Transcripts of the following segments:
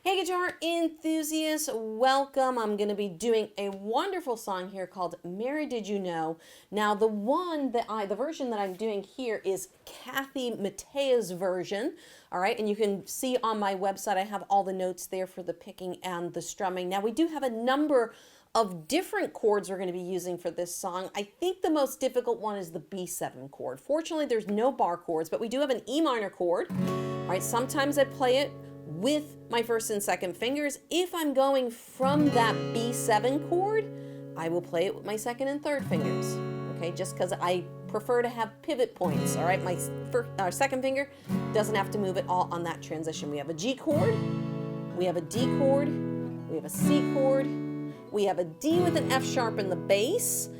Hey guitar enthusiasts, welcome. I'm going to be doing a wonderful song here called Mary Did You Know. Now the version that I'm doing here is Kathy Mattea's version. All right, and you can see on my website I have all the notes there for the picking and the strumming. Now we do have a number of different chords we're going to be using for this song. I think the most difficult one is the B7 chord. Fortunately, there's no bar chords, but we do have an E minor chord. All right, sometimes I play it with my first and second fingers. If I'm going from that B7 chord, I will play it with my second and third fingers. Okay, just because I prefer to have pivot points. All right, my second finger doesn't have to move at all on that transition. We have a G chord, we have a D chord, we have a C chord, we have a D with an F sharp in the bass.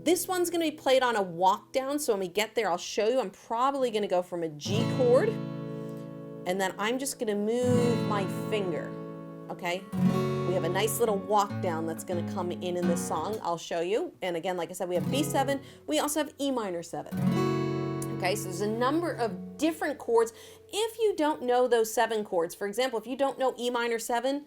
This one's going to be played on a walk down, so when we get there I'll show you. I'm probably going to go from a G chord, and then I'm just going to move my finger. Okay, we have a nice little walk down that's going to come in this song. I'll show you. And again, like I said, we have B7. We also have E minor 7. Okay, so there's a number of different chords. If you don't know those 7 chords, for example, if you don't know E minor 7,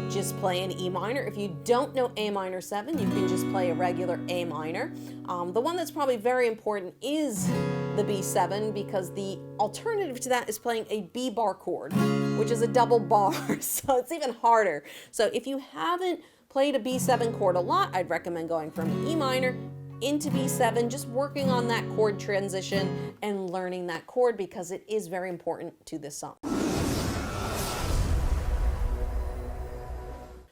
just play an E minor. If you don't know A minor 7, you can just play a regular A minor. The one that's probably very important is the B7, because the alternative to that is playing a B bar chord, which is a double bar, so it's even harder. So if you haven't played a B7 chord a lot, I'd recommend going from E minor into B7, just working on that chord transition and learning that chord, because it is very important to this song.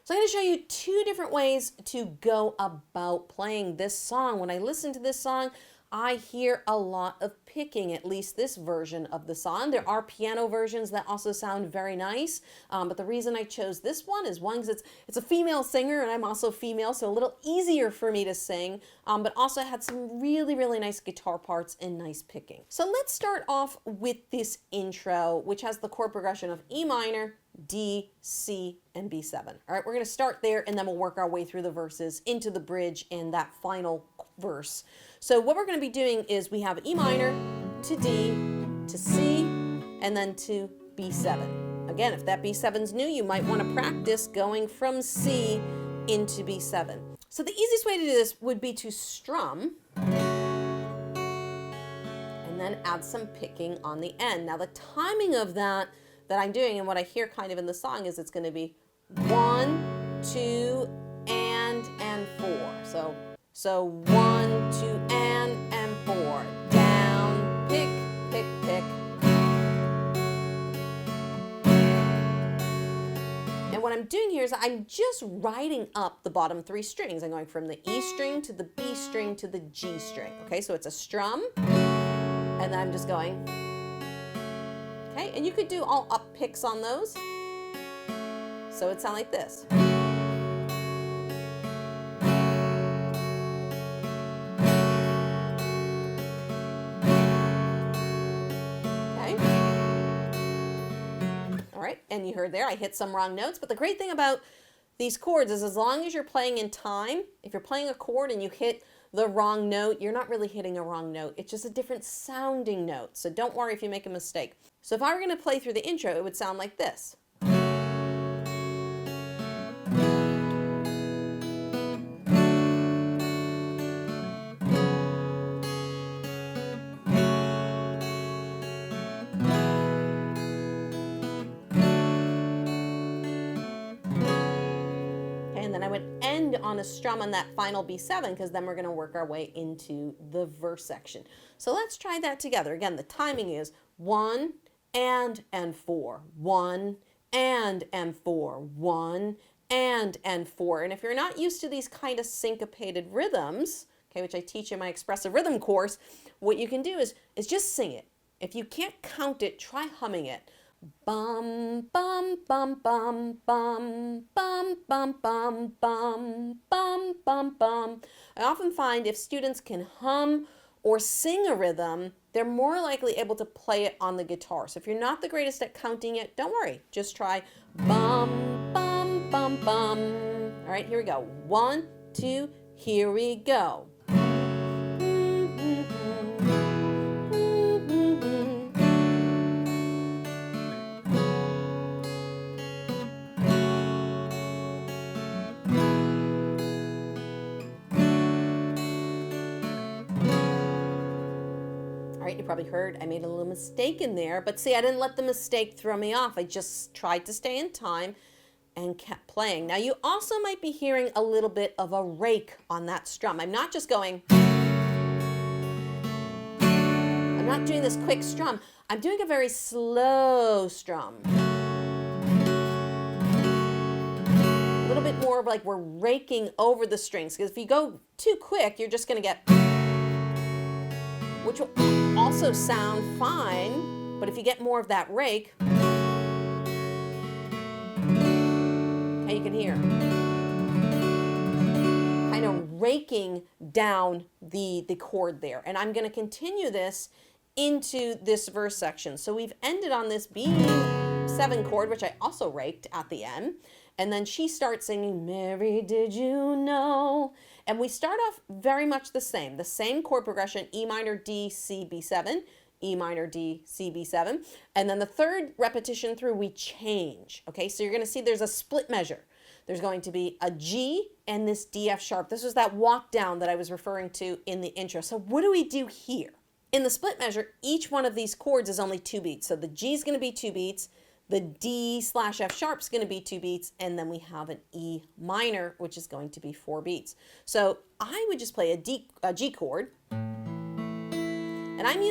So I'm going to show you 2 different ways to go about playing this song. When I listen to this song, I hear a lot of picking, at least this version of the song. There are piano versions that also sound very nice, but the reason I chose this one is, one, because it's a female singer and I'm also female, so a little easier for me to sing, but also had some really, really nice guitar parts and nice picking. So let's start off with this intro, which has the chord progression of E minor, D, C, and B7. All right, we're going to start there and then we'll work our way through the verses into the bridge and that final verse. So what we're going to be doing is we have E minor to D to C and then to B7. Again, if that B7's new, you might want to practice going from C into B7. So the easiest way to do this would be to strum and then add some picking on the end. Now the timing of that I'm doing, and what I hear kind of in the song, is it's going to be 1, 2, and 4. So 1, 2, and 4. Down, pick, pick, pick. And what I'm doing here is I'm just writing up the bottom 3 strings. I'm going from the E string to the B string to the G string. Okay, so it's a strum, and then I'm just going. Okay, and you could do all up picks on those. So it sounds like this. Okay. All right, and you heard there I hit some wrong notes, but the great thing about these chords is, as long as you're playing in time, if you're playing a chord and you hit the wrong note, you're not really hitting a wrong note. It's just a different sounding note. So don't worry if you make a mistake. So if I were going to play through the intro, it would sound like this. And then I would end on a strum on that final B7, because then we're going to work our way into the verse section. So let's try that together. Again, the timing is 1 and 4, 1 and 4, 1 and 4. And if you're not used to these kind of syncopated rhythms, okay, which I teach in my expressive rhythm course, what you can do is just sing it. If you can't count it, try humming it. Bum bum bum bum bum bum bum bum bum bum bum bum. I often find if students can hum or sing a rhythm, they're more likely able to play it on the guitar. So if you're not the greatest at counting it, don't worry. Just try bum bum bum bum. All right, here we go. 1, 2, here we go. You probably heard I made a little mistake in there, but see, I didn't let the mistake throw me off. I just tried to stay in time and kept playing. Now you also might be hearing a little bit of a rake on that strum. I'm not just going, I'm not doing this quick strum. I'm doing a very slow strum. A little bit more like we're raking over the strings, because if you go too quick, you're just going to get, which will also sound fine, but if you get more of that rake, okay, you can hear kind of raking down the chord there. And I'm going to continue this into this verse section. So we've ended on this B7 chord, which I also raked at the end. And then she starts singing, Mary, did you know? And we start off very much the same chord progression, E minor, D, C, B7, E minor, D, C, B7. And then the third repetition through, we change. Okay, so you're going to see there's a split measure. There's going to be a G and this D, F sharp. This was that walk down that I was referring to in the intro. So what do we do here? In the split measure, each one of these chords is only 2 beats. So the G is going to be 2 beats, the D/F sharp is going to be 2 beats, and then we have an E minor, which is going to be 4 beats. So I would just play a G chord, and I'm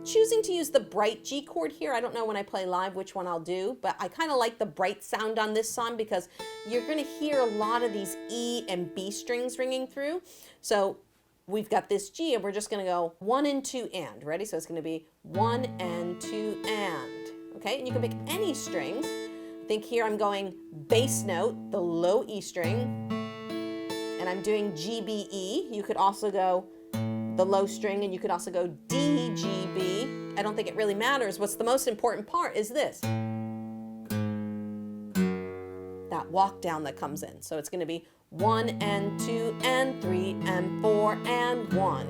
choosing to use the bright G chord here. I don't know when I play live which one I'll do, but I kind of like the bright sound on this song because you're going to hear a lot of these E and B strings ringing through. So we've got this G, and we're just going to go 1 and 2 and. Ready? So it's going to be 1 and 2 and. Okay, and you can pick any strings. I think here I'm going bass note, the low E string, and I'm doing G, B, E. You could also go the low string, and you could also go D, G, B. I don't think it really matters. What's the most important part is this. That walk down that comes in. So it's going to be 1 and 2 and 3 and 4 and 1.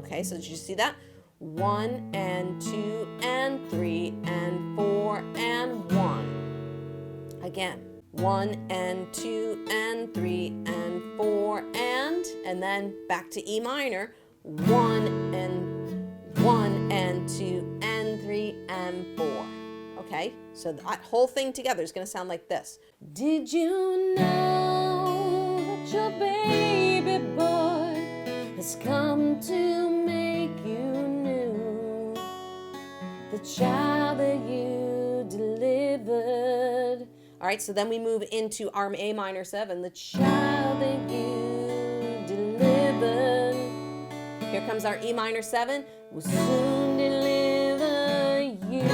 Okay, so did you see that? 1 and 2 and 3 and 4 and 1. Again, 1 and 2 and 3 and 4 and then back to E minor. 1 and 2 and 3 and 4. Okay, so that whole thing together is going to sound like this. Did you know that your baby boy has come to make you new? The child that you delivered. All right, so then we move into our A minor 7. The child that you delivered. Here comes our E minor 7. Will soon deliver you.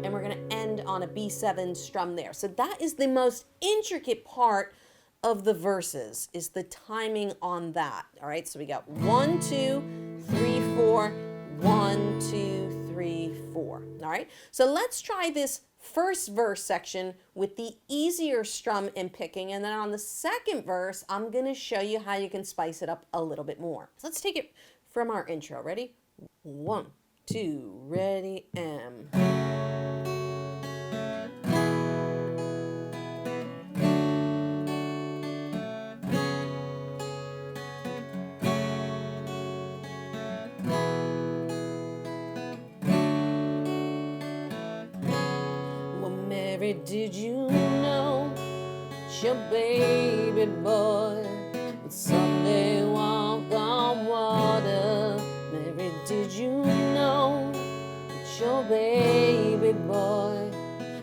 And we're going to end on a B7 strum there. So that is the most intricate part of the verses, is the timing on that. All right, so we got 1, 2, 3, 4, 1, 2, 3, 4. All right, so let's try this first verse section with the easier strum and picking, and then on the second verse, I'm going to show you how you can spice it up a little bit more. So let's take it from our intro. Ready? 1, 2, ready, and... Mary, did you know your baby boy would someday walk on water? Mary, did you know that your baby boy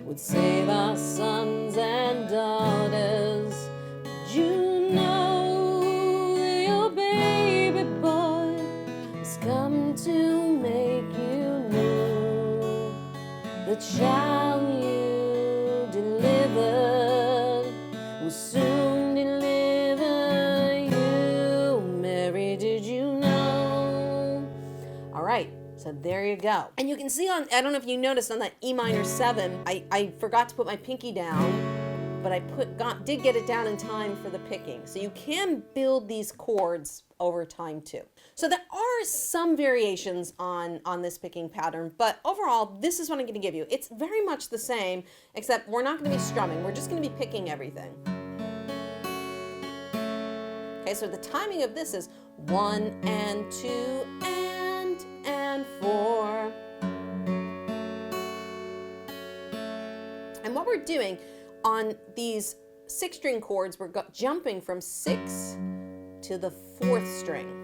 would save our sons and daughters? Did you know that your baby boy has come to make you new? The child you delivered will soon deliver you. Mary, did you know? All right, so there you go. And you can see on, I don't know if you noticed on that E minor 7, I forgot to put my pinky down, but I did get it down in time for the picking. So you can build these chords over time too. So there are some variations on this picking pattern, but overall, this is what I'm going to give you. It's very much the same, except we're not going to be strumming. We're just going to be picking everything. Okay, so the timing of this is 1 and 2 and and 4. And what we're doing on these 6-string chords, we're jumping from 6 to the 4th string.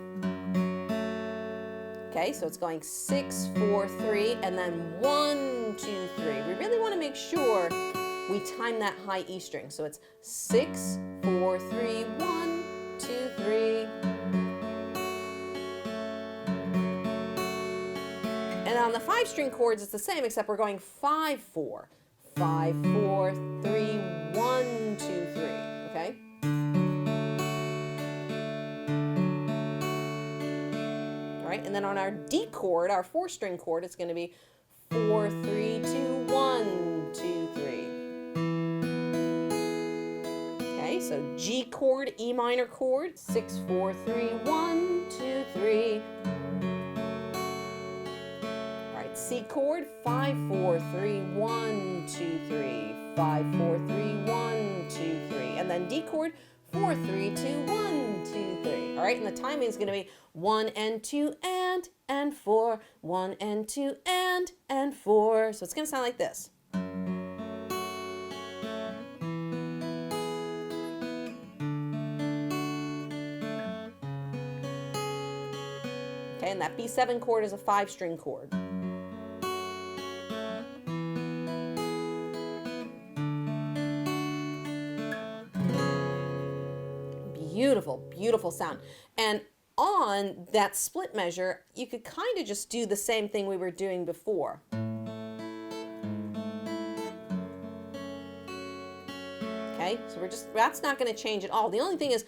Okay, so it's going 6, 4, 3, and then 1, 2, 3. We really want to make sure we time that high E string. So it's 6, 4, 3, 1, 2, 3. And on the 5-string chords, it's the same, except we're going 5, 4. 5, 4, 3, 1, 2, 3. Okay? All right, and then on our D chord, our 4-string chord, it's going to be 4, 3, 2, 1, 2, 3. Okay, so G chord, E minor chord, 6, 4, 3, 1, 2, 3. All right, C chord, 5, 4, 3, 1, 2, 3. 5, 4, 3, 1, 2, 3. And then D chord, 4, 3, 2, 1, 2, 3. All right, and the timing is going to be 1 and 2 and 4. 1 and 2 and 4. So it's going to sound like this. Okay, and that B7 chord is a 5-string chord. Beautiful, beautiful sound. And on that split measure, you could kind of just do the same thing we were doing before. Okay, so that's not going to change at all. The only thing is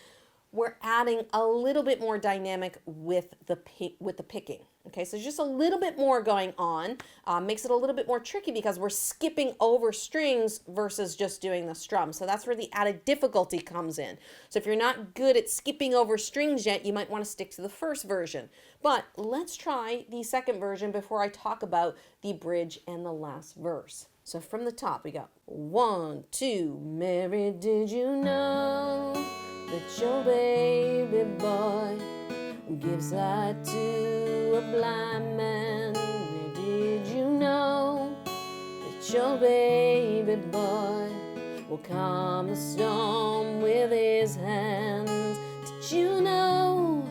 we're adding a little bit more dynamic with the picking. Okay, so just a little bit more going on. Makes it a little bit more tricky because we're skipping over strings versus just doing the strum. So that's where the added difficulty comes in. So if you're not good at skipping over strings yet, you might want to stick to the first version. But let's try the second version before I talk about the bridge and the last verse. So from the top, we got 1, 2, Mary, did you know that your baby boy gives light to a blind man? Did you know that your baby boy will calm the storm with his hands? Did you know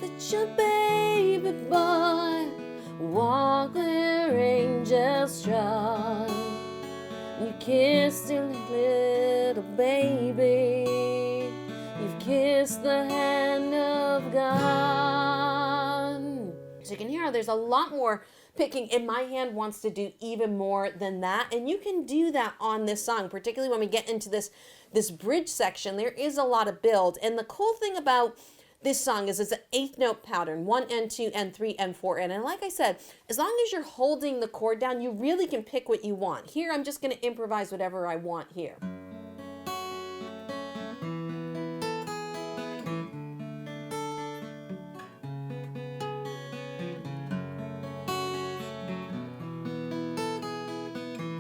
that your baby boy walk where angels trod? You kissed your little baby, you've kissed the hand of God. So you can hear how there's a lot more picking, and my hand wants to do even more than that. And you can do that on this song, particularly when we get into this bridge section. There is a lot of build. And the cool thing about this song is it's an 8th note pattern, 1 and 2 and 3 and 4. And like I said, as long as you're holding the chord down, you really can pick what you want. Here, I'm just going to improvise whatever I want here.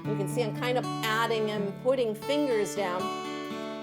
You can see I'm kind of adding and putting fingers down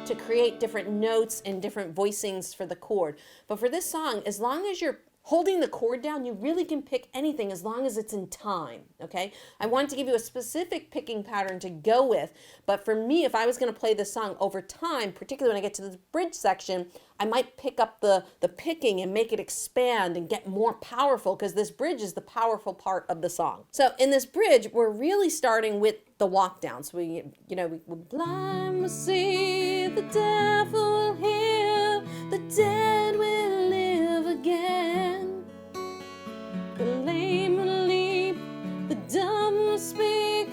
to create different notes and different voicings for the chord. But for this song, as long as you're holding the chord down, you really can pick anything as long as it's in time, okay? I wanted to give you a specific picking pattern to go with, but for me, if I was going to play this song over time, particularly when I get to the bridge section, I might pick up the picking and make it expand and get more powerful, because this bridge is the powerful part of the song. So in this bridge, we're really starting with the walk down. So we blind will see, the devil will hear, the dead will live again. The lame will leap, the dumb will speak,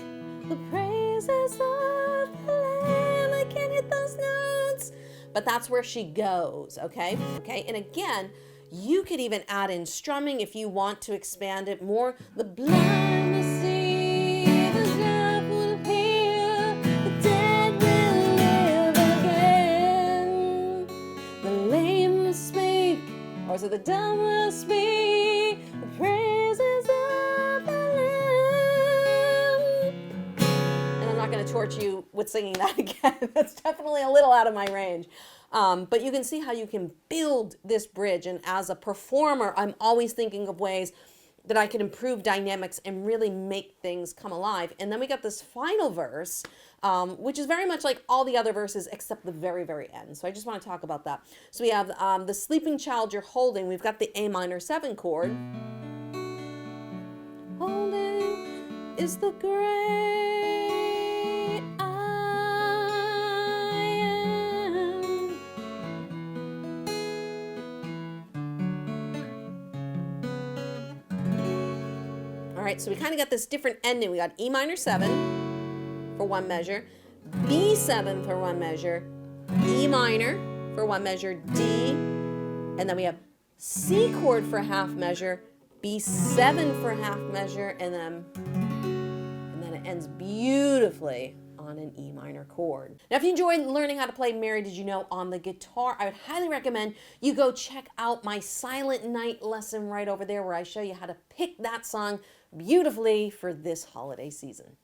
the praises of the Lamb. I can't hit those notes, but that's where she goes, okay? Okay, and again, you could even add in strumming if you want to expand it more. The blind will see, the deaf will hear, the dead will live again. The lame will speak, or so the dumb will speak, the praises of the Lamb. And I'm not going to torture you with singing that again. That's definitely a little out of my range. But you can see how you can build this bridge. And as a performer, I'm always thinking of ways that I can improve dynamics and really make things come alive. And then we got this final verse, which is very much like all the other verses except the very, very end. So I just want to talk about that. So we have the sleeping child you're holding. We've got the A minor 7 chord. Holding is the great I am. All right, so we kind of got this different ending. We got E minor 7 for one measure, B7 for one measure, E minor for one measure, D, and then we have C chord for half measure, B7 for half measure, and then it ends beautifully on an E minor chord. Now, if you enjoyed learning how to play Mary Did You Know on the guitar, I would highly recommend you go check out my Silent Night lesson right over there where I show you how to pick that song beautifully for this holiday season.